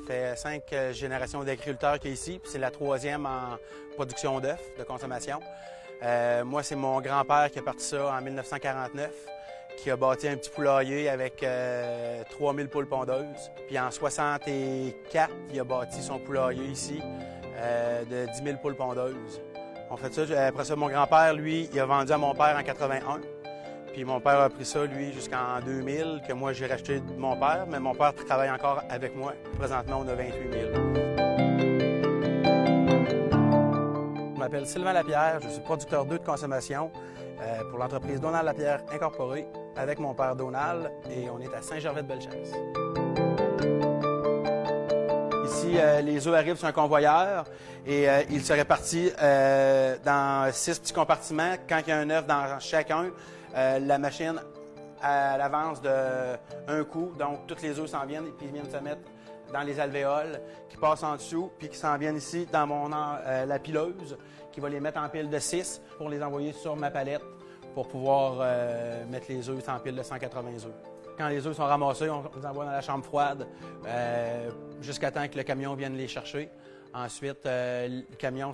fait 5 générations d'agriculteurs qu'il y a ici, puis c'est la 3e en production d'œufs de consommation. Moi, c'est mon grand-père qui a parti ça en 1949, qui a bâti un petit poulailler avec 3000 poules pondeuses. Puis en 64, il a bâti son poulailler ici de 10 000 poules pondeuses. On fait ça. Après ça, mon grand-père, lui, il a vendu à mon père en 81. Puis mon père a pris ça, lui, jusqu'en 2000, que moi, j'ai racheté de mon père. Mais mon père travaille encore avec moi. Présentement, on a 28 000. Je m'appelle Sylvain Lapierre. Je suis producteur d'œufs de consommation pour l'entreprise Donald Lapierre Incorporée avec mon père Donald. Et on est à Saint-Gervais-de-Bellechasse. Ici, les œufs arrivent sur un convoyeur et ils se répartissent dans 6 petits compartiments. Quand il y a un œuf dans chacun, la machine elle avance d'un coup. Donc, tous les œufs s'en viennent et puis ils viennent se mettre dans les alvéoles qui passent en dessous puis qui s'en viennent ici dans la pileuse qui va les mettre en pile de 6 pour les envoyer sur ma palette pour pouvoir mettre les œufs en pile de 180 œufs. Quand les œufs sont ramassés, on les envoie dans la chambre froide jusqu'à temps que le camion vienne les chercher. Ensuite, le camion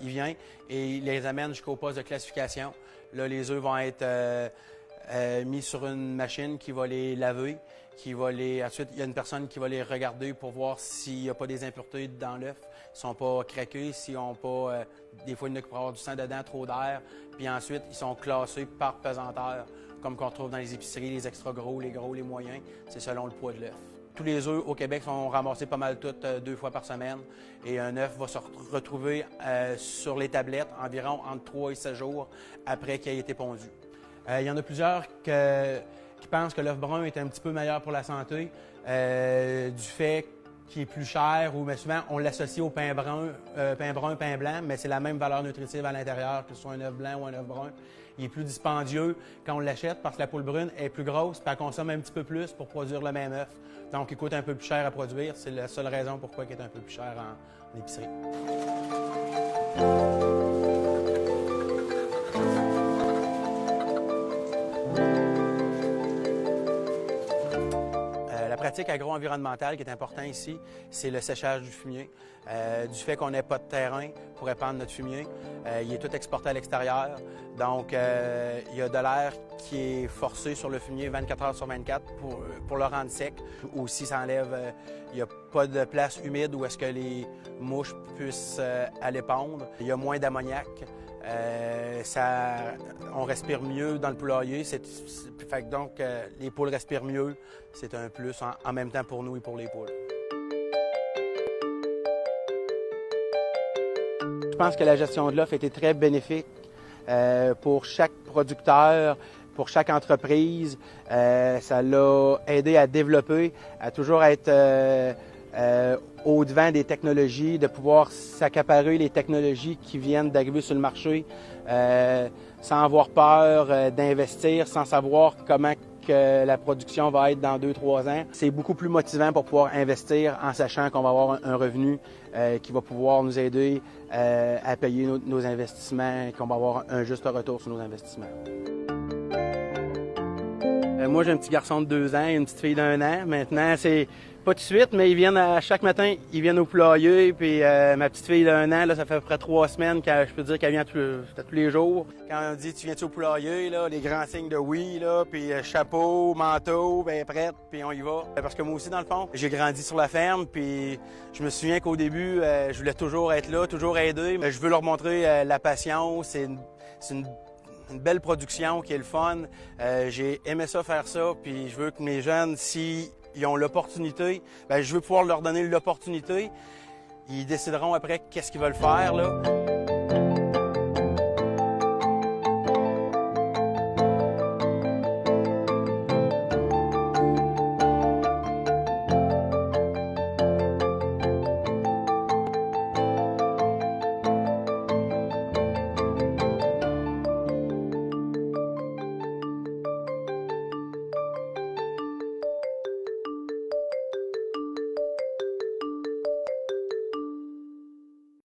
il vient et il les amène jusqu'au poste de classification. Là, les œufs vont être mis sur une machine qui va les laver. Ensuite, il y a une personne qui va les regarder pour voir s'il n'y a pas des impuretés dans l'œuf, s'ils ne sont pas craqués, s'ils n'ont pas... des fois, il y en a qui pourraient avoir du sang dedans, trop d'air. Puis ensuite, ils sont classés par pesanteur, comme qu'on retrouve dans les épiceries, les extra gros, les moyens. C'est selon le poids de l'œuf. Tous les œufs au Québec sont ramassés pas mal toutes 2 fois par semaine. Et un œuf va se retrouver sur les tablettes environ entre 3 et 7 jours après qu'il ait été pondu. Il y en a plusieurs qui pensent que l'œuf brun est un petit peu meilleur pour la santé du fait qu'il est plus cher, mais souvent on l'associe au pain brun, pain blanc, mais c'est la même valeur nutritive à l'intérieur, que ce soit un œuf blanc ou un œuf brun. Il est plus dispendieux quand on l'achète parce que la poule brune est plus grosse et elle consomme un petit peu plus pour produire le même œuf. Donc, il coûte un peu plus cher à produire. C'est la seule raison pourquoi il est un peu plus cher en épicerie. La pratique agro-environnementale qui est importante ici, c'est le séchage du fumier. Du fait qu'on n'ait pas de terrain pour épandre notre fumier, il est tout exporté à l'extérieur. Donc, il y a de l'air qui est forcé sur le fumier 24 heures sur 24 pour le rendre sec. Aussi, ça enlève, il n'y a pas de place humide où est-ce que les mouches puissent aller pondre. Il y a moins d'ammoniac. On respire mieux dans le poulailler. Donc, les poules respirent mieux. C'est un plus en même temps pour nous et pour les poules. Je pense que la gestion de l'œuf a été très bénéfique pour chaque producteur, pour chaque entreprise. Ça l'a aidé à développer, à toujours être au-devant des technologies, de pouvoir s'accaparer les technologies qui viennent d'arriver sur le marché sans avoir peur d'investir, sans savoir comment que la production va être dans 2-3 ans. C'est beaucoup plus motivant pour pouvoir investir en sachant qu'on va avoir un revenu qui va pouvoir nous aider à payer nos investissements et qu'on va avoir un juste retour sur nos investissements. Moi, j'ai un petit garçon de 2 ans et une petite fille d'1 an. Maintenant, c'est pas tout de suite, mais ils viennent chaque matin, ils viennent au poulailler. Puis ma petite fille d'1 an, là, ça fait à peu près 3 semaines que je peux dire qu'elle vient tous les jours. Quand on dit « tu viens-tu au poulailler », là, les grands signes de oui, là, puis chapeau, manteau, bien prête, puis on y va. Parce que moi aussi, dans le fond, j'ai grandi sur la ferme, puis je me souviens qu'au début, je voulais toujours être là, toujours aider. Je veux leur montrer la passion, c'est une belle production qui est le fun. J'ai aimé ça, faire ça, puis je veux que mes jeunes, s'ils ont l'opportunité, je veux pouvoir leur donner l'opportunité. Ils décideront après qu'est-ce qu'ils veulent faire, là.